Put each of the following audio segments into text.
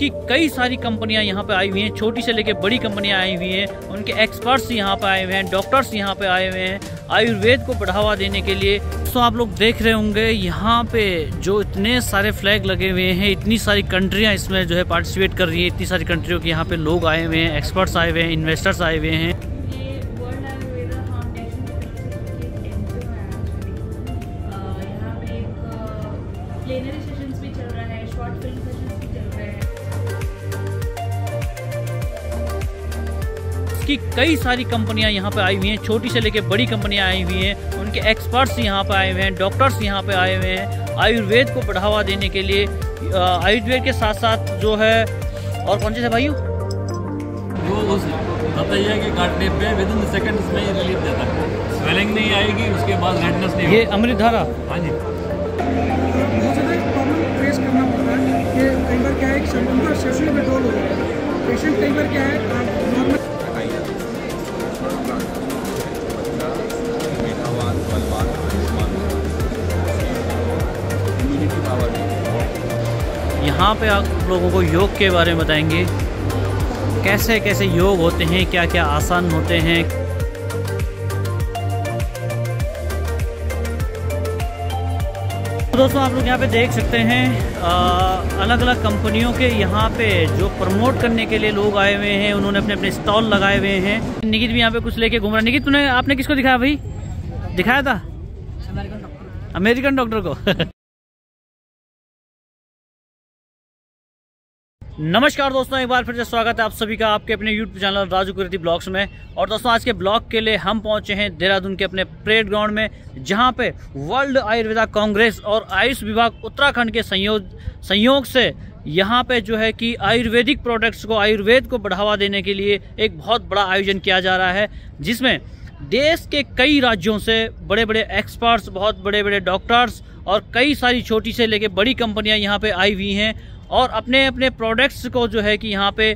की कई सारी कंपनियां यहाँ पे आई हुई हैं, छोटी से लेके बड़ी कंपनियां आई हुई हैं। उनके एक्सपर्ट्स यहाँ पे आए हुए हैं, डॉक्टर्स यहाँ पे आए हुए हैं आयुर्वेद को बढ़ावा देने के लिए। तो आप लोग देख रहे होंगे यहाँ पे जो इतने सारे फ्लैग लगे हुए हैं, इतनी सारी कंट्रियाँ इसमें जो है पार्टिसिपेट कर रही है। इतनी सारी कंट्रियों के यहाँ पे लोग आए हुए हैं, एक्सपर्ट्स आए हुए हैं, इन्वेस्टर्स आए हुए हैं। प्लेनरी सेशंस भी चल रहा है, शॉर्ट फिल्म सेशंस भी चल रहे हैं। इसकी कई सारी कंपनियां यहाँ पे आई हुई हैं, छोटी से लेके बड़ी कंपनियां आई हुई हैं। उनके एक्सपर्ट्स यहाँ पे आए हुए हैं, डॉक्टर्स यहाँ पे आए हुए हैं आयुर्वेद को बढ़ावा देने के लिए। आयुर्वेद के साथ साथ जो है और कौन से भाइयों वो उस बताइए कि काटने पे विद इन सेकंड्स में ही रिलीफ देता है, स्वेलिंग नहीं आएगी, उसके बाद रेडनेस नहीं। ये अमृत धारा। हाँ जी, बहुत ज़्यादा प्रॉब्लम फेस करना पड़ता है कि कई बार क्या है कि उनका सेशन पेट्रोल हो जाता है। पेशेंट कई बार क्या है नॉर्मल यहाँ पे आप लोगों को योग के बारे में बताएंगे, कैसे कैसे योग होते हैं, क्या क्या आसन होते हैं। तो दोस्तों आप लोग यहाँ पे देख सकते हैं अलग अलग कंपनियों के यहाँ पे जो प्रमोट करने के लिए लोग आए हुए हैं। उन्होंने अपने अपने स्टॉल लगाए हुए हैं। निकित भी यहाँ पे कुछ लेके घूम रहा है। निकित आपने किसको दिखाया भाई? दिखाया था अमेरिकन डॉक्टर को। नमस्कार दोस्तों, एक बार फिर से स्वागत है आप सभी का आपके अपने यूट्यूब चैनल राजू कुरेती ब्लॉग्स में। और दोस्तों आज के ब्लॉग के लिए हम पहुंचे हैं देहरादून के अपने परेड ग्राउंड में, जहां पे वर्ल्ड आयुर्वेदा कांग्रेस और आयुष विभाग उत्तराखंड के संयोग से यहां पे जो है कि आयुर्वेदिक प्रोडक्ट्स को, आयुर्वेद को बढ़ावा देने के लिए एक बहुत बड़ा आयोजन किया जा रहा है, जिसमें देश के कई राज्यों से बड़े बड़े एक्सपर्ट्स, बहुत बड़े बड़े डॉक्टर्स और कई सारी छोटी से लेके बड़ी कंपनियां यहाँ पे आई हुई हैं और अपने अपने प्रोडक्ट्स को जो है कि यहाँ पे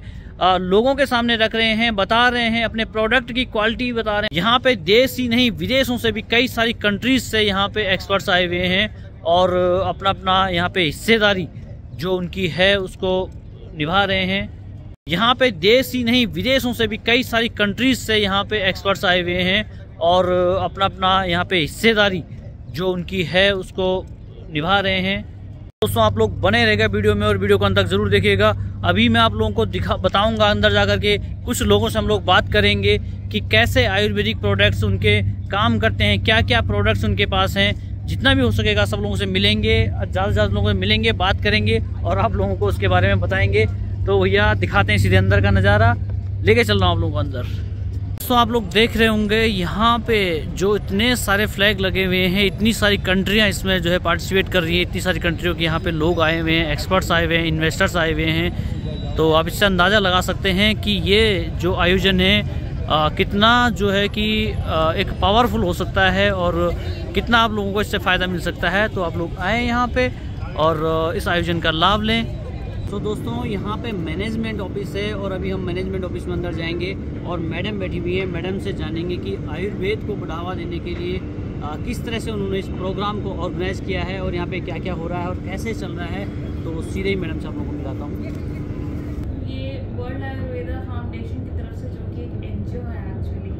लोगों के सामने रख रहे हैं, बता रहे हैं, अपने प्रोडक्ट की क्वालिटी बता रहे हैं। यहाँ पे देश ही नहीं विदेशों से भी कई सारी कंट्रीज से यहाँ पे एक्सपर्ट्स आए हुए हैं और अपना अपना यहाँ पे हिस्सेदारी जो उनकी है उसको निभा रहे हैं। यहाँ पे देश ही नहीं विदेशों से भी कई सारी कंट्रीज से यहाँ पे एक्सपर्ट्स आए हुए हैं और अपना अपना यहाँ पे हिस्सेदारी जो उनकी है उसको निभा रहे हैं। दोस्तों आप लोग बने रहेगा वीडियो में और वीडियो को अंत तक जरूर देखिएगा। अभी मैं आप लोगों को बताऊंगा, अंदर जाकर के कुछ लोगों से हम लोग बात करेंगे कि कैसे आयुर्वेदिक प्रोडक्ट्स उनके काम करते हैं, क्या क्या प्रोडक्ट्स उनके पास हैं। जितना भी हो सकेगा सब लोगों से मिलेंगे, ज़्यादा से ज़्यादा लोगों से मिलेंगे, बात करेंगे और आप लोगों को उसके बारे में बताएंगे। तो भैया दिखाते हैं सीधे अंदर का नज़ारा, लेके चल रहा हूँ आप लोगों को अंदर। तो आप लोग देख रहे होंगे यहाँ पे जो इतने सारे फ्लैग लगे हुए हैं, इतनी सारी कंट्रियाँ इसमें जो है पार्टिसिपेट कर रही है। इतनी सारी कंट्रियों के यहाँ पे लोग आए हुए हैं, एक्सपर्ट्स आए हुए हैं, इन्वेस्टर्स आए हुए हैं। तो आप इससे अंदाज़ा लगा सकते हैं कि ये जो आयोजन है कितना जो है कि एक पावरफुल हो सकता है और कितना आप लोगों को इससे फ़ायदा मिल सकता है। तो आप लोग आएँ यहाँ पे और इस आयोजन का लाभ लें। तो दोस्तों यहाँ पे मैनेजमेंट ऑफिस है और अभी हम मैनेजमेंट ऑफिस में अंदर जाएंगे और मैडम बैठी हुई है। मैडम से जानेंगे कि आयुर्वेद को बढ़ावा देने के लिए किस तरह से उन्होंने इस प्रोग्राम को ऑर्गेनाइज किया है और यहाँ पे क्या क्या हो रहा है और कैसे चल रहा है। तो सीधे ही मैडम से आप लोगों को मिलाता हूँ। ये वर्ल्ड आयुर्वेदा फाउंडेशन की तरफ से जो कि एक NGO है एक्चुअली,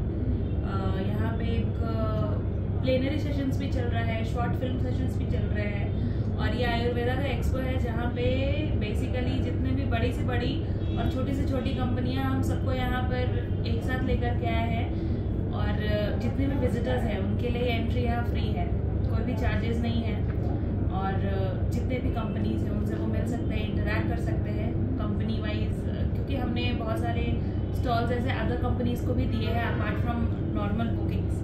यहाँ पे एक प्लेनरी सेशंस भी चल रहा है, शॉर्ट फिल्म सेशंस भी चल रहे हैं और ये आयुर्वेदा का एक्सपो है, जहाँ पे बेसिकली जितने भी बड़ी से बड़ी और छोटी से छोटी कंपनियां हम सबको यहाँ पर एक साथ लेकर के आए हैं और जितने भी विजिटर्स हैं उनके लिए एंट्री यहाँ फ्री है, कोई भी चार्जेस नहीं है और जितने भी कंपनीज हैं उनसे वो मिल सकते हैं, इंटरैक्ट कर सकते हैं कंपनी वाइज, क्योंकि हमने बहुत सारे स्टॉल्स ऐसे अदर कंपनीज को भी दिए हैं अपार्ट फ्रॉम नॉर्मल बुकिंग्स।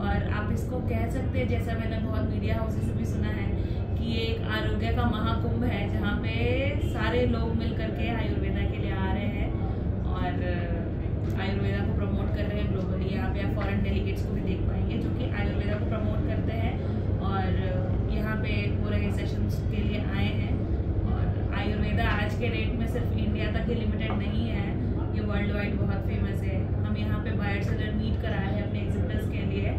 और आप इसको कह सकते हैं, जैसा मैंने बहुत मीडिया हाउसेस से भी सुना है, कि ये एक आरोग्य का महाकुंभ है, जहाँ पे सारे लोग मिल करके आयुर्वेदा के लिए आ रहे हैं और आयुर्वेदा को प्रमोट कर रहे हैं ग्लोबली। यहाँ पे आप फॉरेन डेलीगेट्स को भी देख पाएंगे जो कि आयुर्वेदा को प्रमोट करते हैं और यहाँ पे हो रहे सेशंस के लिए आए हैं। और आयुर्वेदा आज के डेट में सिर्फ इंडिया तक ही लिमिटेड नहीं है, ये वर्ल्ड वाइड बहुत फेमस है। हम यहाँ पे बायर सेलर मीट कराए हैं अपने एग्जिबिटर्स के लिए,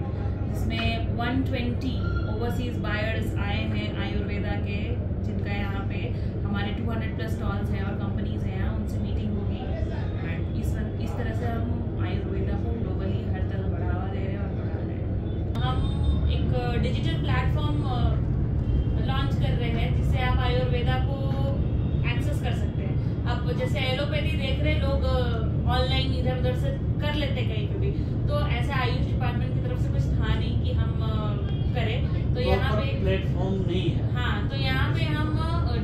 जिसमें 120 ओवरसीज बायर्स आए हैं आयुर्वेदा के, जिनका यहाँ पे हमारे 200+ स्टॉल्स हैं और कंपनीज हैं डिजिटल प्लेटफॉर्म लॉन्च कर रहे हैं जिससे आप आयुर्वेदा को एक्सेस कर सकते हैं। अब जैसे एलोपैथी देख रहे लोग ऑनलाइन इधर उधर से कर लेते कहीं पे भी, तो ऐसा आयुष डिपार्टमेंट की तरफ से कुछ था नहीं कि हम करें, तो यहाँ पे प्लेटफॉर्म नहीं है। हाँ, तो यहाँ पे हम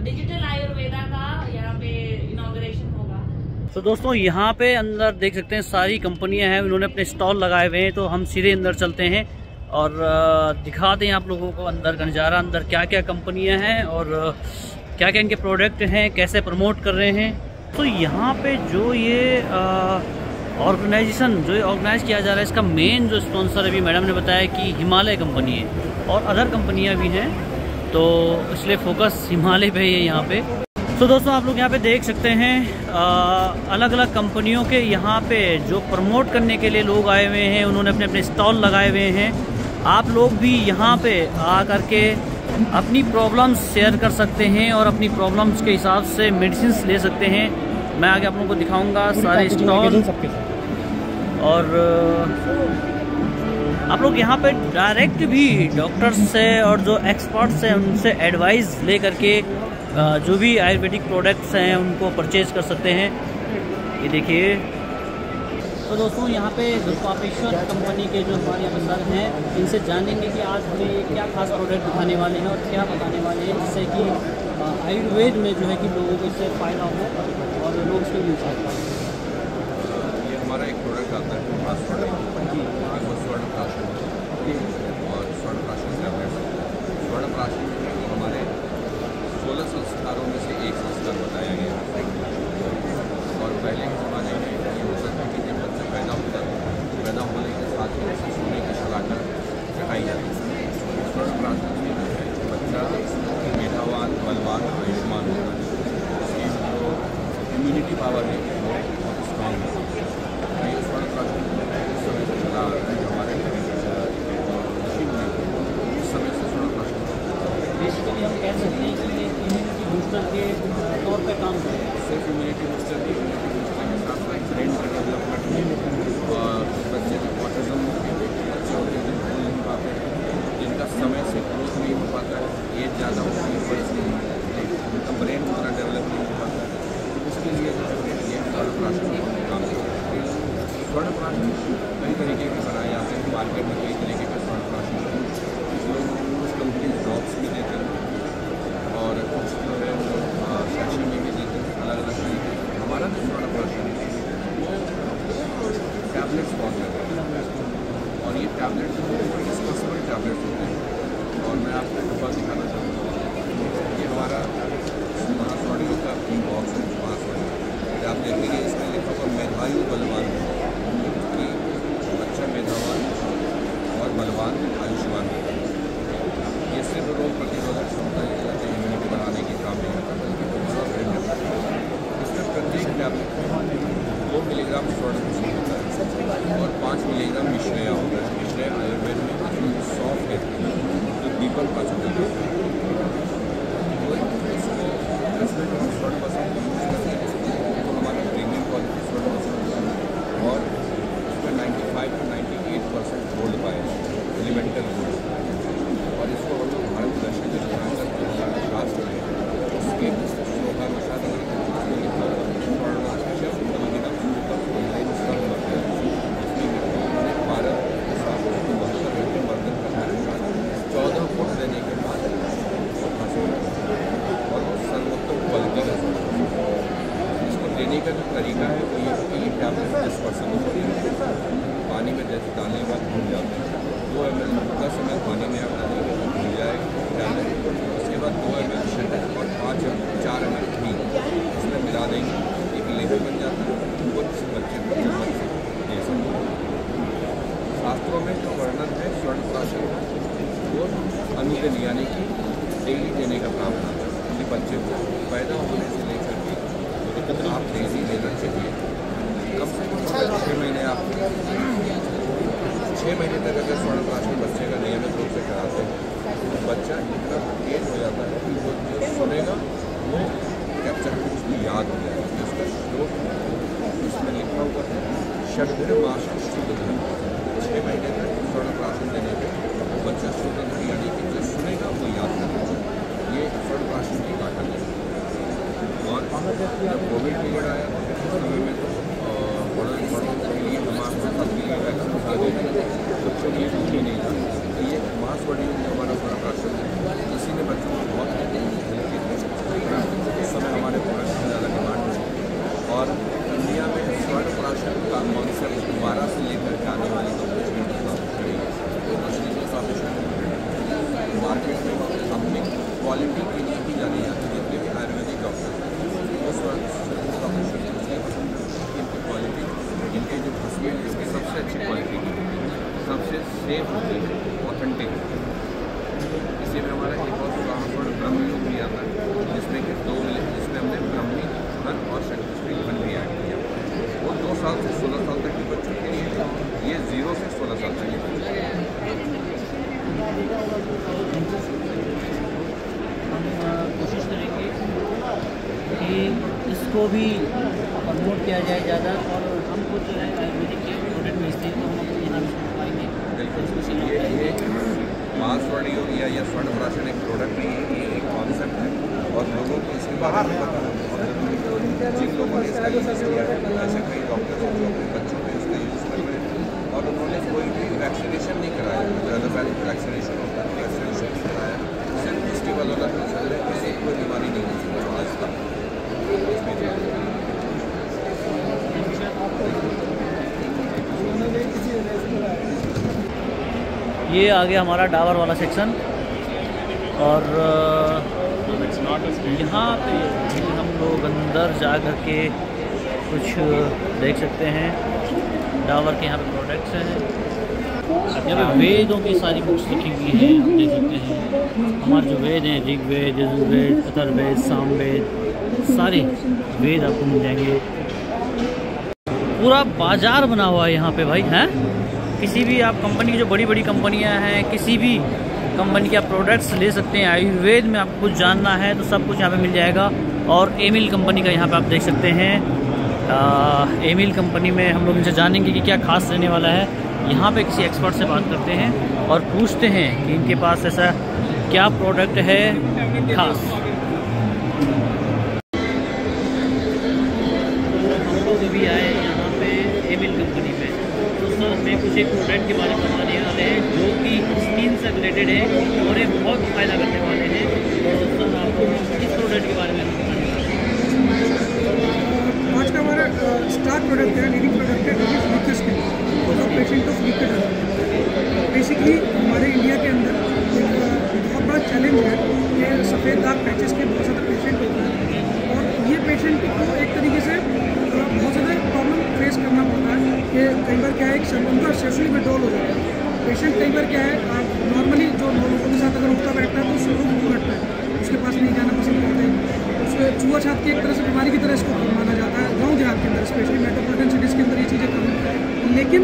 डिजिटल आयुर्वेदा का यहाँ पे इनॉग्रेशन होगा। तो दोस्तों यहाँ पे अंदर देख सकते हैं सारी कंपनियां हैं, उन्होंने अपने स्टॉल लगाए हुए हैं। तो हम सीधे अंदर चलते हैं और दिखाते हैं आप लोगों को अंदर का नज़ारा, अंदर क्या क्या कंपनियां हैं और क्या क्या इनके प्रोडक्ट हैं, कैसे प्रमोट कर रहे हैं। तो यहाँ पे जो ये ऑर्गेनाइजेशन जो ऑर्गेनाइज किया जा रहा है, इसका मेन जो स्पॉन्सर अभी मैडम ने बताया कि हिमालय कंपनी है और अदर कंपनियाँ भी हैं, तो इसलिए फोकस हिमालय पे है यहाँ पे। तो दोस्तों आप लोग यहाँ पे देख सकते हैं अलग अलग कंपनियों के यहाँ पे जो प्रमोट करने के लिए लोग आए हुए हैं, उन्होंने अपने अपने स्टॉल लगाए हुए हैं। आप लोग भी यहाँ पे आ करके अपनी प्रॉब्लम्स शेयर कर सकते हैं और अपनी प्रॉब्लम्स के हिसाब से मेडिसिन ले सकते हैं। मैं आगे आप लोगों को दिखाऊंगा सारे स्टॉल, और आप लोग यहाँ पे डायरेक्ट भी डॉक्टर्स से और जो एक्सपर्ट्स हैं उनसे एडवाइस ले करके जो भी आयुर्वेदिक प्रोडक्ट्स हैं उनको परचेज कर सकते हैं। ये देखिए। तो दोस्तों यहाँ पे पापेश्वर कंपनी के जो हमारे यहाँ सर हैं, इनसे जानेंगे कि आज हमें क्या खास प्रोडक्ट दिखाने वाले हैं और क्या बताने वाले हैं, जिससे कि आयुर्वेद में जो है कि लोगों को इससे फ़ायदा हो और लोग इसको यूज कर पाएँ। ये हमारा एक प्रोडक्ट आता है वो स्वर्ण प्राशन और स्वर्ण प्राशन टैबलेट। स्वर्ण प्राशन हमारे 16 संस्कारों में से एक संस्कार बताया गया है। और पहले के ज़माने में ये होता था कि जब बच्चा पैदा होता था, पैदा होने के साथ ही उसे सोने की शलाकर चढ़ाई जाती थी। स्वर्ण प्राशन में जो है बच्चा मेधावान, बलवान, आयुष्मान होता है, उसकी जो इम्यूनिटी पावर है वो बहुत स्ट्रॉन्ग होती है। ये स्वर्ण प्राशन उस समय से चला हमारे ऋषि मुनि उस समय से स्वर्ण प्राशन बेसिकली हम कह सकते हैं कि ये इम्यूनिटी बूस्टर के तौर पे काम करें। सिर्फ इम्यूनिटी बूस्टर की इम्यूनिटी बूस्टर के साथ साथ ब्रेन का डेवलपमेंट में और बच्चे में ऑटिज्म के बच्चे होते हैं जो बोल नहीं पाते हैं, जिनका समय से ग्रोथ नहीं हो पाता है, एज ज़्यादा होती है पर उनका ब्रेन उतना डेवलप नहीं हो पाता है, तो उसके लिए जो है ये स्वर्ण प्राशन काम करता है। स्वर्ण प्राशन कई तरीके के बनाए जाते हैं, मार्केट में कई तरीके के स्वर्ण प्राशन कुछ लोग कुछ कंपनी ड्रॉप्स भी देते हैं और कुछ जो है सैशे में भी देते हैं, अलग अलग तरीके। हमारा जो स्वर्ण प्राशन है वो टैबलेट्स बहुत लगा है और ये टैबलेट जो है डिस्पोजेबल टैबलेट्स होते हैं। और मैं आपको डब्बा दिखाना चाहूँगा, ये हमारा महास्वाडियों का बॉक्स है। महास्वाडियों आप देखेंगे इसमें लिखा हुआ मेधायु बलवान, कि बच्चा मेधावान और बलवान आयुष्मान होता है। ये सिर्फ रोग प्रतिरोधक क्षमता इम्यूनिटी बढ़ाने के काम नहीं आता, बल्कि इसमें प्रत्येक टैबलेट में 2 मिलीग्राम स्वर्ण प्राशन होता है और 5 मिलीग्राम मिश्रया होता है। मिश्रया आयुर्वेद में सौंफ कहते हैं, जो दीपक पाचन होता है। इसको स्वर्ण प्राशन यूज करते हैं तो हमारा प्रीमियम क्वालिटी स्वर्ण प्राशन होता है और उसमें 95 to 98% गोल्ड पाया एलिमेंटल गोल्ड। और इसको हम लोग भारत दर्शन के शास्त्र में उसके शोभा मसाद उसमें लिखा हुआ स्वर्णाक्षर नवनिगम ऑनलाइन स्वर्ण वर्धन, उसमें भारत शास्त्र को 72 घंटे वर्धन करने के बाद 14 फुट देने के बाद और सर्वोत्तम क्वालिटी का इसको देने का जो तरीका है वो ये टैबलेट 10% होती है। पानी में जैसे डालने के बाद भूल जाते हैं, 2 ml 10 ml पानी में आप डालेंगे तो भूल जाएगा टैबलेट। उसके बाद 2 ml शहद और 4 ml घी इसमें मिला देंगे, एक लेप बन जाता है, वो बच्चे को चम्मच से दे सकते हैं। शास्त्रों में जो वर्णन है स्वर्ण प्राशन वो अनुदिन यानी कि डेली देने का प्रावधान है कि बच्चे को पैदा होने से लेकर के कितना आप डेली लेना चाहिए। कम से कम 6 महीने आप 6 महीने तक अगर स्वर्ण प्राशन बच्चे का नियमित रूप से कराते हैं तो बच्चा इतना तेज हो जाता है कि वो जो सुनेगा वो कैप्चर कर उसको याद हो जाएगा। कि उसका श्लोक उसमें लिखा हुआ है षड्भिर मास शुद्ध धर्म। 6 महीने तक स्वर्ण प्राशन देने पर जस्ट होता था, यानी कि जो सुनेगा वो याद करेगा। ये स्वर्ण की ताकत है। और जब कोविड पीरियड आया उस समय में तो बड़ों के लिए हमारे वैक्सीन बच्चों के लिए कुछ भी नहीं था। तो ये मास बड़ी हमारा स्वर्ण है, इसी ने बच्चों को बहुत हेल्प की थी। इस समय हमारे प्रोडक्ट में ज़्यादा डिमांड है और इंडिया में स्वर्ण प्राशन का कॉन्सेप्ट 12 से लेकर के आने वाली मार्केट में अपनी क्वालिटी के लिए ही जानी जाती है। जितने भी आयुर्वेदिक डॉक्टर इनकी क्वालिटी, इनके जो भस्मी है इसकी सबसे अच्छी क्वालिटी की, सबसे सेफ होती है, ऑथेंटिक। इसी में हमारा एक और उदाहरण ब्रह्मयोग भी आता है, जिसमें कि जिसमें हमने ब्रह्मी धन और शक्ति धन भी ऐड किया। वो 2 साल से 16 साल तक के बच्चों के लिए, ये 0 से 16 साल तक के। हम कोशिश करेंगे कि इसको भी प्रमोट किया जाए ज़्यादा, और हम खुद जो है आयुर्वेदिक के प्रोडक्ट बेचते हैं, तो हम अपने नाम से पाएंगे। बिल्कुल, ये मास स्वर्ण योग या स्वर्ण प्राशन एक प्रोडक्ट नहीं है, ये एक कॉन्सेप्ट है और लोगों को इसके बारे में पता है। जिन लोगों ने इसका यूज़ किया है, ऐसे कई डॉक्टर्स हैं जो अपने बच्चों में इसका यूज़ कर रहे हैं और उन्होंने कोई भी वैक्सीनेशन नहीं कराया। ज़्यादा पहले वैक्सीनेशन होता है, वैक्सीनेशन नहीं कराया, सिर्फ इसकी बदौलत में चल रहे, किसी कोई बीमारी नहीं होती आज तक। ये आ गया हमारा डाबर वाला सेक्शन, और यहाँ पे हम लोग अंदर जा कर के कुछ देख सकते हैं। डाबर के यहाँ पे प्रोडक्ट्स हैं, यहाँ पे वेदों की सारी बुक्स लिखी हुई हैं, आप देख सकते हैं। हमारे जो वेद हैं, ऋग्वेद, यजुर्वेद, अथर्ववेद, सामवेद, सारे वेद आपको मिल जाएंगे। पूरा बाजार बना हुआ है यहाँ पे भाई, हैं। किसी भी आप कंपनी की, जो बड़ी बड़ी कंपनियां हैं, किसी भी कंपनी के आप प्रोडक्ट्स ले सकते हैं। आयुर्वेद में आपको कुछ जानना है तो सब कुछ यहाँ पे मिल जाएगा। और एमिल कंपनी का यहाँ पे आप देख सकते हैं। एमिल कंपनी में हम लोग इनसे जानेंगे कि क्या खास रहने वाला है। यहाँ पे किसी एक्सपर्ट से बात करते हैं और पूछते हैं कि इनके पास ऐसा क्या प्रोडक्ट है खास। हम लोग अभी आए यहाँ पे एमिल कंपनी में, तो सर हमें कुछ एक प्रोडक्ट के बारे में बताने वाले हैं जो कि स्किन से रिलेटेड है और ये बहुत फ़ायदा करने वाले हैं। तो सर आपको इस प्रोडक्ट के बारे में आज का हमारा स्टार प्रोडक्ट है, लीडिंग प्रोडक्ट है weaker skin for patient of weaker. Basically हमारे इंडिया के अंदर एक बहुत बड़ा चैलेंज है कि सफ़ेद दाग पैचेस के बहुत ज़्यादा पेशेंट होते हैं और ये पेशेंट को एक तरीके से बहुत ज़्यादा प्रॉब्लम फेस करना पड़ता है कि कई बार क्या है कि उनका सेक्सुअली विड्रॉल हो जाता है। पेशेंट कई बार क्या है, नॉर्मली जो लोगों के साथ अगर उठता बैठता है तो उससे लोग दूर हटता है, उसके पास नहीं जाना पसंद करते हैं। उसको छुआछात की एक तरह से बीमारी की तरह इसको माना जाता है गाँव देहात के अंदर, स्पेशली मेट्रोपॉलिटन सिटीज़ के अंदर ये चीज़ें कम है। लेकिन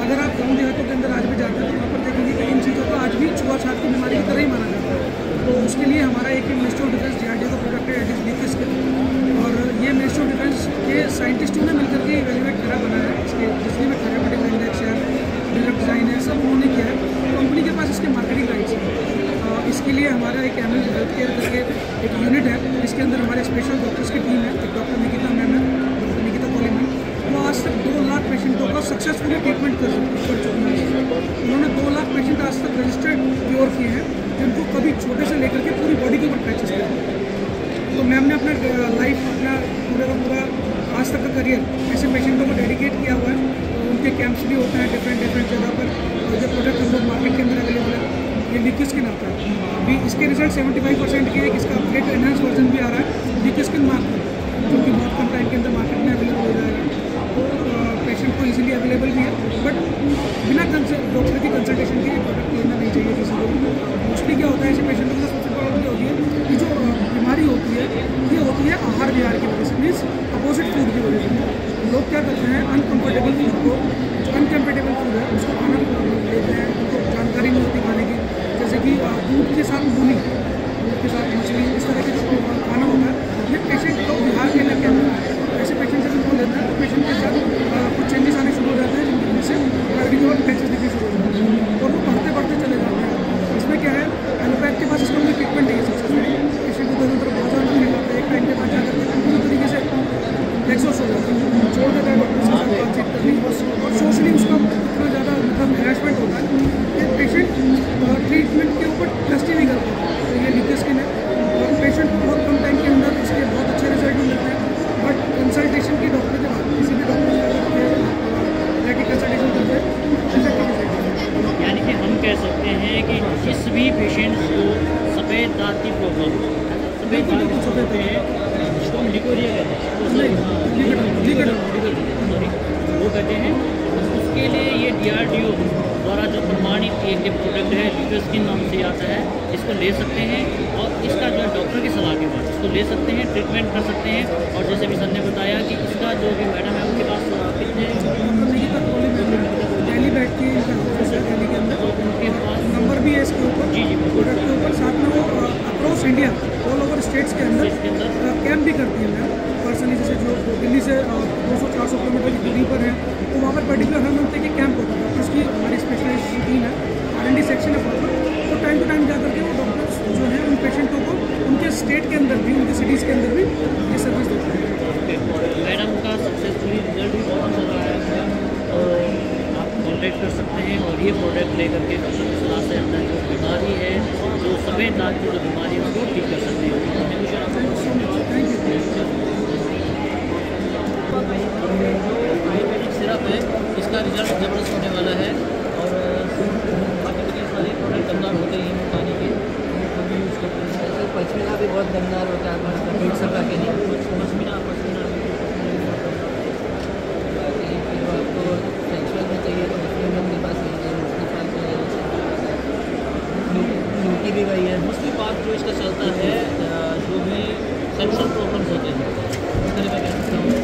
अगर आप गाँव देहातों के अंदर आज भी जाते हैं तो वहाँ पर देखेंगे कि इन चीज़ों को आज भी छुआछात की बीमारी की तरह ही माना जाता है। तो उसके लिए हमारा एक मिनिस्ट्री ऑफ डिफेंस DRDO का प्रोडक्ट है, इट इज़ वीकर स्किन। और ये मिनिस्ट्री ऑफ डिफेंस के साइंटिस्टों ने मिलकर के इवेल्युएट करा बनाया है। इसके जितने भी थेरेपेटिक इंडेक्स है, डिज़ाइन है, सब उन्होंने किया है। कंपनी के पास इसके मार्केटिंग राइट्स हैं। इसके लिए हमारा एक एमएल हेल्थ केयर करके एक यूनिट है, इसके अंदर हमारे स्पेशल डॉक्टर्स की टीम है। एक डॉक्टर निकिता मैम है, डॉक्टर निकिता कोलीमैन, वो आज तक 2 लाख पेशेंटों का सक्सेसफुली ट्रीटमेंट कर चुकी हैं। उन्होंने 2 लाख पेशेंट आज तक रजिस्टर्ड क्योर किए हैं, जिनको कभी छोटे से लेकर के पूरी बॉडी के ऊपर पैचेस किया। तो मैम ने अपना लाइफ, अपना पूरा का पूरा आज तक का करियर ऐसे पेशेंटों को डेडिकेट किया हुआ है। तो उनके कैंप्स भी होते हैं डिफरेंट जगह पर। और जो प्रोडक्ट हम लोग मार्केट के अंदर अवेलेबल है, ये वीकर स्किन आता है। अभी इसके रिजल्ट 75% के एक इसका अपडेट एनहांस वर्जन भी आ रहा है वीकर स्किन मार्क, जो कि बहुत कम टाइम के अंदर मार्केट में अवेलेबल हो जाएगा। तो पेशेंट को इजीली अवेलेबल भी है, बट बिना डॉक्टर की कंसल्टेशन के प्रोडक्ट लेना नहीं चाहिए किसी को। मोस्टली क्या होता है, ऐसे पेशेंटों की सबसे प्रॉब्लम क्या होती है कि जो बीमारी होती है ये होती है आहार विहार की वजह से, मीन्स अपोजिट फूड की वजह से। लोग क्या करते हैं, अनकम्फर्टेबल फूड को, जो अनकम्फर्टेबल फूड है उसको खाना लेते हैं, उनको जानकारी नहीं होती खाने की। जैसे कि दूध के साथ मूली, दूध के साथ मछली, इस तरह के जो खाना होता है ये पेशेंट को बिहार के लिए क्या होता है। ऐसे पेशेंट जब इनको लेते हैं तो पेशेंट के साथ कुछ चेंजेस आने शुरू हो जाते हैं, जिनसे पैचेस दिखने शुरू हो जाते हैं और वो बढ़ते चले जाते हैं। बिल्कुल बिल्कुल सफ़ेद है। इसको हम लिकोरिया कहते हैं, वो कहते हैं। उसके लिए ये DRDO द्वारा जो प्रमाणित एक प्रोडक्ट है ल्यूकोस्किन नाम से आता है, इसको ले सकते हैं और इसका जो डॉक्टर की सलाह के बाद इसको ले सकते हैं, ट्रीटमेंट कर सकते हैं। और जैसे भी सर ने बताया कि इसका जो भी मैडम है उनके पास कितने दिल्ली बैठ के दिल्ली के अंदर उनके पास नंबर भी है इसके ऊपर, जी प्रोडक्ट के ऊपर। साथ में वो across India all over states के अंदर कैंप भी करती है मैम पर्सनली। जैसे जो दिल्ली से 200-400 किलोमीटर की दूरी पर है तो वहाँ पर पर्टिकुलर हर मंथ के कैंप होता है। डॉक्टर्स की हमारी स्पेशलाइज टीम है, R&D सेक्शन है प्रॉपर, तो टाइम टू टाइम जा करके वो डॉक्टर्स जो है उन पेशेंटों को उनके स्टेट के अंदर भी, उनके सिटीज़ के अंदर भी ये सर्विस देते हैं। मैडम का सक्सेसफुली रिजल्ट भी बहुत अच्छा रहा है, तो आप कॉन्टेक्ट कर सकते हैं और ये प्रोडक्ट लेकर के डॉक्टर की सलाह से अपना जो बीमारी है, जो सफ़ेद दाग की जो बीमारी है उसको ठीक कर सकते हैं। आयुर्वेदिक सिरप है, इसका रिजल्ट ज़बरदस्त होने वाला है। और बाकी सारे प्रोडक्ट दमदार होते हैं पानी के, जो भी यूज़ करते हैं। पश्मीना भी बहुत दमदार होता है, पेट सका के लिए पश्मीना बाकी फिर आपको सेक्सुअल में चाहिए तो मुस्लिम लोग के पास लूटी भी वही है। मुस्लिम पाक जो इसका चलता है, जो भी सेक्सुअल प्रॉब्लम्स होते हैं उसके लिए मैं कह सकता हूँ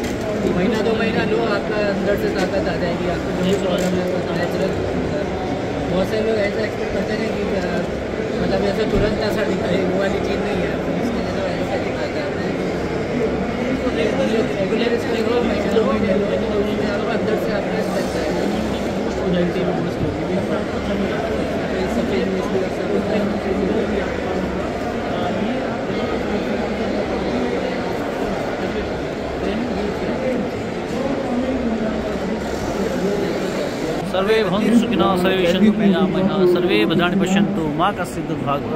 महीना 2 महीना लो, आपका अंदर से ताकत आ जाएगी। आपको जो भी प्रॉब्लम है वो नेचुरल। बहुत से लोग ऐसा एक्सपेक्ट करते हैं कि मतलब ऐसे तुरंत ऐसा दिखाए, वो वाली चीज़ नहीं है। इसके लिए तो ऐसा दिखाता है रेगुलर इसको 2 महीने लो, आपको अंदर से आपका हो जाएगी। सफ़ेद मिर्च भी अक्सर होता है। सर्वे भवन्तु सुखिनः सर्वे सन्तु निरामयाः सर्वे भद्राणि पश्यन्तु माँ कश्चित् दुर्भाग्यः।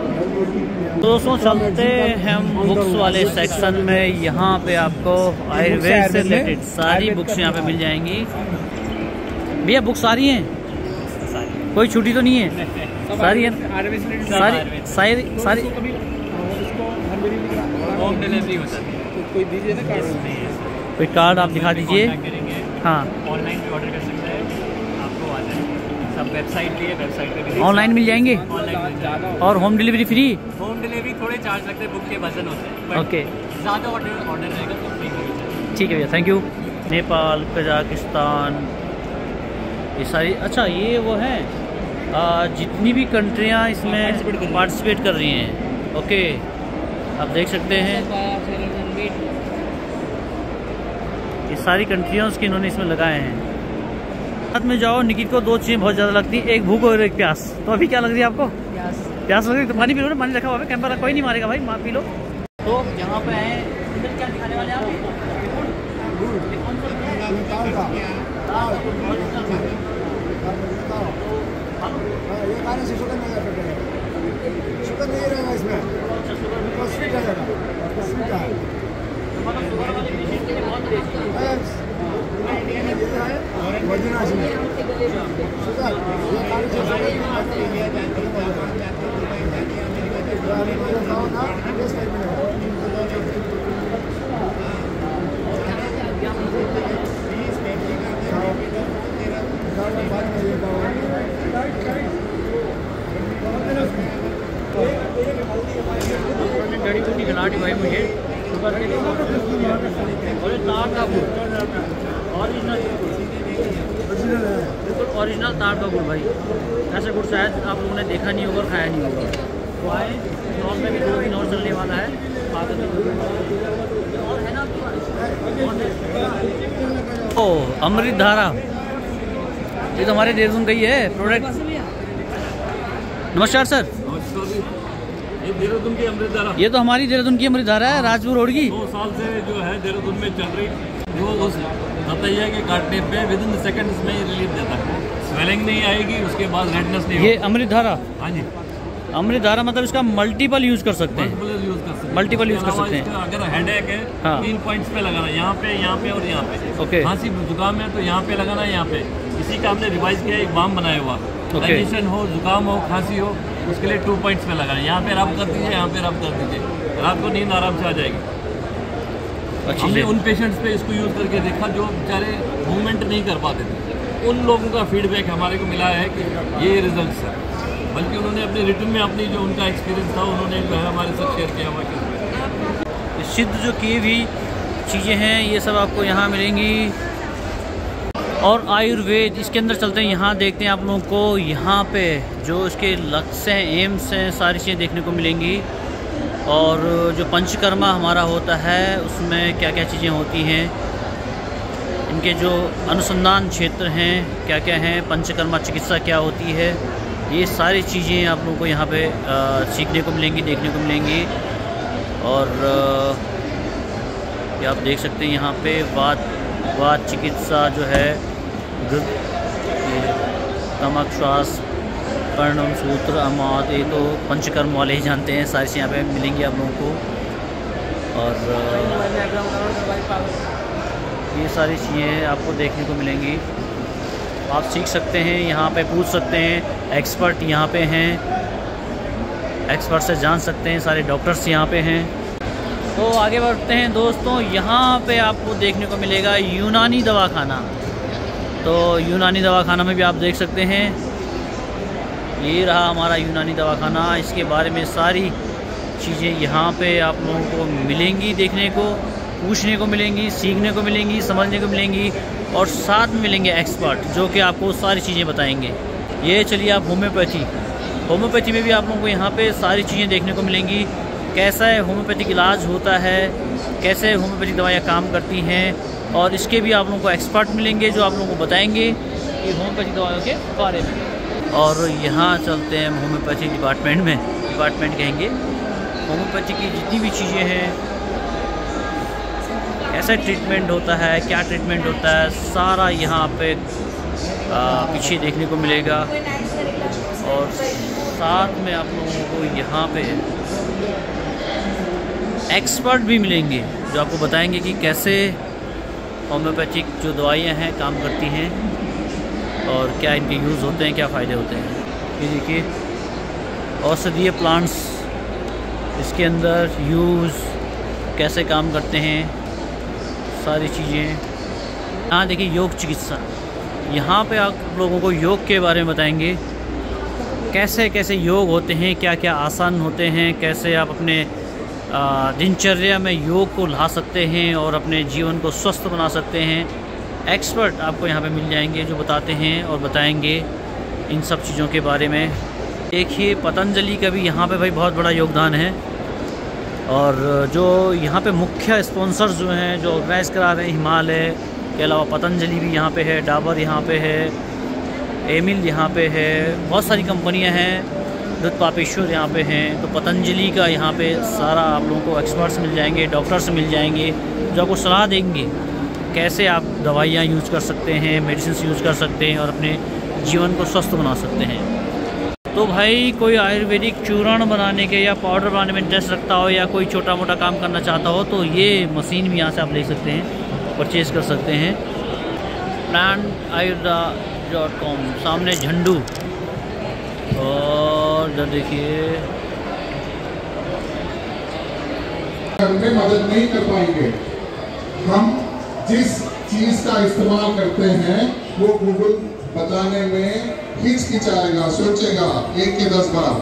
तो दोस्तों चलते हैं हम बुक्स वाले सेक्शन में। यहाँ पे आपको आयुर्वेद से रिलेटेड सारी बुक्स यहाँ पे मिल जाएंगी। भैया बुक्स सारी हैं, कोई छुट्टी तो नहीं है? सारी है, सारी सारी होम डिलीवरी हो जाती है। कोई दीजिए ना कार्ड। कोई कार्ड आप दिखा दीजिए। हाँ, ऑनलाइन भी ऑर्डर कर सकते हैं, आपको आ जाएगा। सब वेबसाइट भी है, वेबसाइट पे भी ऑनलाइन मिल जाएंगे ऑनलाइन मिल जाएगा। और home delivery free. Home delivery थोड़े चार्ज लगते हैं, बुक के वजन होते हैं, but ओके ज़्यादा ऑर्डर रहेगा तो फ्री हो जाएगा। ठीक है भैया, थैंक यू। नेपाल, कजाकिस्तान, ये सारी, अच्छा ये वो है जितनी भी कंट्रियाँ इसमें पार्टिसिपेट कर रही हैं। ओके, आप देख सकते हैं ये सारी कंट्रियों के इन्होंने इसमें लगाए हैं। साथ में जाओ, निकित को 2 चीज़ें बहुत ज़्यादा लगती है, एक भूख और एक प्यास। तो अभी क्या लग रही है आपको? प्यास लग रही है तो पानी पी लो ना, पानी रखा हुआ है कैंपा, कोई नहीं मारेगा भाई, मार पी लो। तो यहाँ पे है, इधर क्या दिखाने वाले हैं आप? ये खाने से शुगर नहीं रहेगा, शुगर नहीं रहेगा इसमें, स्वीट रहेगा, स्वीट है। वजनाश में शुगर ये खाने से शुगर नहीं जड़ी बूटी खिलाड़ी भाई मुझे शुगर के लिए और तार का गुड़, ओरिजिनल बिल्कुल ओरिजिनल तार का गुड़ भाई। ऐसे गुड़ शायद आप लोगों ने देखा नहीं होगा, खाया नहीं होगा। तो आए स्टॉल में भी 2 दिन और चलने वाला है। और है ना ओ अमृत धारा, ये तो हमारे देहरादून का ही है प्रोडक्ट। नमस्कार सर। ये देहरादून की अमृतधारा, ये तो हमारी देहरादून की अमृतधारा है, राजपुर रोड की। 2 साल से जो है देहरादून में चल रही, जो उस बताइए कि काटने पे विद इन सेकंड्स में ही रिलीफ देता है। स्वेलिंग नहीं आएगी, उसके बाद रेडनेस नहीं ये अमृतधारा, हाँ जी, अमृतधारा मतलब इसका मल्टीपल यूज कर सकते हैं, मल्टीपल यूज कर सकते हैं। अगर हेडेक है, हाँ। 3 पॉइंट्स पे लगाना, यहाँ पे और यहाँ पे। ओके। खांसी जुकाम है तो यहाँ पे लगाना है, यहाँ पे। इसी का हमने रिवाइज किया, एक बाम बनाया हुआ। डाइजेशन हो, जुकाम हो, खांसी हो, उसके लिए 2 पॉइंट्स पे लगाना, यहाँ पे रब कर दीजिए, यहाँ पे रब कर दीजिए। रात को नींद आराम से आ जाएगी। हमने उन पेशेंट्स पे इसको यूज़ करके देखा जो बेचारे मूवमेंट नहीं कर पाते थे, उन लोगों का फीडबैक हमारे को मिला है कि ये रिजल्ट्स है। बल्कि उन्होंने अपने रिटर्न में अपनी जो उनका एक्सपीरियंस था उन्होंने जो है हमारे साथ शेयर किया हुआ। सिद्ध जो की भी चीज़ें हैं ये सब आपको यहाँ मिलेंगी। और आयुर्वेद इसके अंदर चलते हैं, यहाँ देखते हैं आप लोगों को यहाँ पे जो इसके लक्ष्य हैं, एम्स हैं, सारी चीज़ें देखने को मिलेंगी। और जो पंचकर्मा हमारा होता है उसमें क्या क्या चीज़ें होती हैं, इनके जो अनुसंधान क्षेत्र हैं क्या क्या हैं, पंचकर्मा चिकित्सा क्या होती है, ये सारी चीज़ें आप लोगों को यहाँ पे सीखने को मिलेंगी, देखने को मिलेंगी। और ये आप देख सकते हैं यहाँ पे वात चिकित्सा जो है, तमक, श्वास, कर्णम, सूत्र, अमाद, ये तो पंचकर्म वाले ही जानते हैं। सारी चीज़ें यहाँ पे मिलेंगी आप लोगों को। और ये सारी चीज़ें आपको देखने को मिलेंगी, आप सीख सकते हैं, यहाँ पे पूछ सकते हैं। एक्सपर्ट यहाँ पे हैं, एक्सपर्ट से जान सकते हैं, सारे डॉक्टर्स यहाँ पे हैं। तो आगे बढ़ते हैं दोस्तों, यहाँ पे आपको देखने को मिलेगा यूनानी दवाखाना। तो यूनानी दवाखाना में भी आप देख सकते हैं, ये रहा हमारा यूनानी दवाखाना। इसके बारे में सारी चीज़ें यहाँ पे आप लोगों को मिलेंगी, देखने को, पूछने को मिलेंगी, सीखने को मिलेंगी, समझने को मिलेंगी। और साथ में मिलेंगे एक्सपर्ट जो कि आपको सारी चीज़ें बताएंगे। ये चलिए आप होम्योपैथी में भी आप लोगों को यहाँ पे सारी चीज़ें देखने को मिलेंगी, कैसा है होम्योपैथिक इलाज होता है, कैसे होम्योपैथिक दवाइयाँ काम करती हैं। और इसके भी आप लोगों को एक्सपर्ट मिलेंगे जो आप लोगों को बताएंगे कि होम्योपैथिक दवाइयों के बारे में। और यहाँ चलते हैं होम्योपैथी डिपार्टमेंट कहेंगे, होम्योपैथी की जितनी भी चीज़ें हैं, कैसा ट्रीटमेंट होता है, क्या ट्रीटमेंट होता है, सारा यहाँ पे पीछे देखने को मिलेगा। और साथ में आप लोगों को यहाँ पे एक्सपर्ट भी मिलेंगे जो आपको बताएंगे कि कैसे होम्योपैथिक जो दवाइयाँ हैं काम करती हैं और क्या इनके यूज़ होते हैं, क्या फ़ायदे होते हैं। ये देखिए औषधीय प्लांट्स, इसके अंदर यूज़ कैसे काम करते हैं, सारी चीज़ें। यहाँ देखिए योग चिकित्सा, यहाँ पे आप लोगों को योग के बारे में बताएंगे, कैसे कैसे योग होते हैं, क्या क्या आसन होते हैं, कैसे आप अपने दिनचर्या में योग को ला सकते हैं और अपने जीवन को स्वस्थ बना सकते हैं। एक्सपर्ट आपको यहाँ पे मिल जाएंगे जो बताते हैं और बताएंगे इन सब चीज़ों के बारे में। देखिए पतंजलि का भी यहाँ पे भाई बहुत बड़ा योगदान है। और जो यहाँ पे मुख्य स्पॉन्सर्स जो हैं जो ऑर्गेनाइज़ करा रहे हैं, हिमालय के अलावा पतंजलि भी यहाँ पे है, डाबर यहाँ पे है, एमिल यहाँ पे है, बहुत सारी कंपनियाँ हैं, दुध पापेश्वर यहाँ पे हैं। तो पतंजलि का यहाँ पे सारा आप लोगों को एक्सपर्ट्स मिल जाएंगे, डॉक्टर्स मिल जाएंगे जो आपको सलाह देंगे कैसे आप दवाइयाँ यूज़ कर सकते हैं, मेडिसिन यूज़ कर सकते हैं और अपने जीवन को स्वस्थ बना सकते हैं। तो भाई कोई आयुर्वेदिक चूर्ण बनाने के या पाउडर बनाने में इंटरेस्ट रखता हो या कोई छोटा मोटा काम करना चाहता हो तो ये मशीन भी यहाँ से आप ले सकते हैं, परचेज़ कर सकते हैं। plantayurveda.com, सामने झंडू। और इधर देखिए में मदद नहीं कर पाएंगे। हम जिस चीज का इस्तेमाल करते हैं वो गूगल बताने में हिचकिचाएगा, सोचेगा 1 के 10 बार।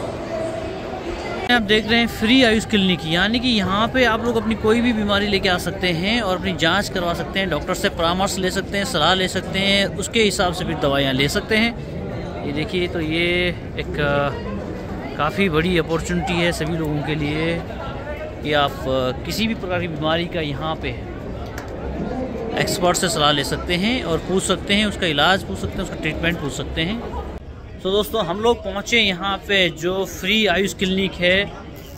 आप देख रहे हैं फ्री आयुष क्लिनिक, यानी कि यहाँ पे आप लोग अपनी कोई भी बीमारी लेके आ सकते हैं और अपनी जांच करवा सकते हैं, डॉक्टर से परामर्श ले सकते हैं, सलाह ले सकते हैं, उसके हिसाब से फिर दवाइयाँ ले सकते हैं। ये देखिए, तो ये एक काफ़ी बड़ी अपॉर्चुनिटी है सभी लोगों के लिए कि आप किसी भी प्रकार की बीमारी का यहाँ पे एक्सपर्ट से सलाह ले सकते हैं और पूछ सकते हैं, उसका इलाज पूछ सकते हैं, उसका ट्रीटमेंट पूछ सकते हैं। तो दोस्तों हम लोग पहुँचे यहाँ पे जो फ्री आयुष क्लिनिक है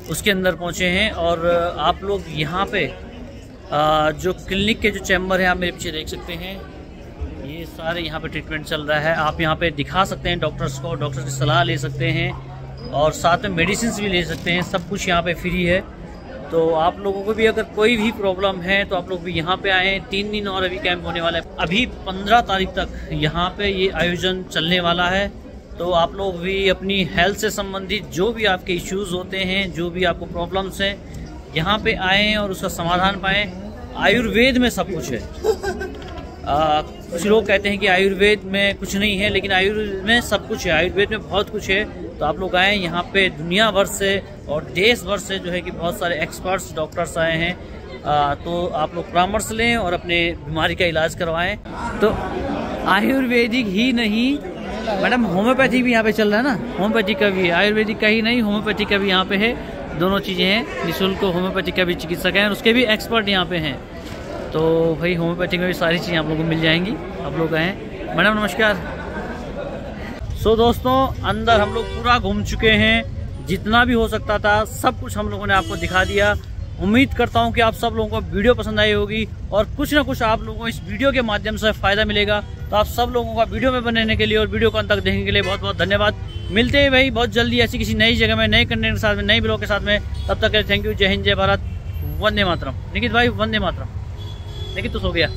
उसके अंदर पहुँचे हैं। और आप लोग यहाँ पे जो क्लिनिक के जो चैम्बर है आप मेरे पीछे देख सकते हैं, ये सारे यहाँ पे ट्रीटमेंट चल रहा है। आप यहाँ पे दिखा सकते हैं डॉक्टर्स को, डॉक्टर्स की सलाह ले सकते हैं और साथ में मेडिसिन भी ले सकते हैं। सब कुछ यहाँ पे फ्री है। तो आप लोगों को भी अगर कोई भी प्रॉब्लम है तो आप लोग भी यहाँ पे आएँ। 3 दिन और अभी कैंप होने वाला है, अभी 15 तारीख तक यहाँ पे ये आयोजन चलने वाला है। तो आप लोग भी अपनी हेल्थ से संबंधित जो भी आपके इश्यूज़ होते हैं, जो भी आपको प्रॉब्लम्स हैं, यहाँ पे आएँ और उसका समाधान पाएँ। आयुर्वेद में सब कुछ है। कुछ लोग कहते हैं कि आयुर्वेद में कुछ नहीं है, लेकिन आयुर्वेद में सब कुछ है, आयुर्वेद में बहुत कुछ है। तो आप लोग आएँ यहाँ पे, दुनिया भर से और देश भर से जो है कि बहुत सारे एक्सपर्ट्स डॉक्टर्स आए हैं। तो आप लोग परामर्श लें और अपने बीमारी का इलाज करवाएं। तो आयुर्वेदिक ही नहीं मैडम, होम्योपैथी भी यहाँ पे चल रहा है ना, होम्योपैथी का भी है, आयुर्वेदिक का ही नहीं होम्योपैथी का भी यहाँ पे है। दोनों चीज़ें हैं, निःशुल्क होम्योपैथी का भी चिकित्सक हैं और उसके भी एक्सपर्ट यहाँ पे हैं। तो भाई होम्योपैथी में भी सारी चीज़ें आप लोगों को मिल जाएंगी। आप लोग आएँ। मैडम नमस्कार। सो दोस्तों, अंदर हम लोग पूरा घूम चुके हैं, जितना भी हो सकता था सब कुछ हम लोगों ने आपको दिखा दिया। उम्मीद करता हूं कि आप सब लोगों को वीडियो पसंद आई होगी और कुछ ना कुछ आप लोगों को इस वीडियो के माध्यम से फ़ायदा मिलेगा। तो आप सब लोगों का वीडियो में बनने के लिए और वीडियो को अंत तक देखने के लिए बहुत बहुत धन्यवाद। मिलते हैं भाई बहुत जल्दी ऐसी किसी नई जगह में, नए कंटेंट के साथ में, नए ब्लॉग के साथ में। तब तक के लिए थैंक यू। जय हिंद, जय भारत, वंदे मातरम। निकित भाई वंदे मातरम। निकित तो सो गया।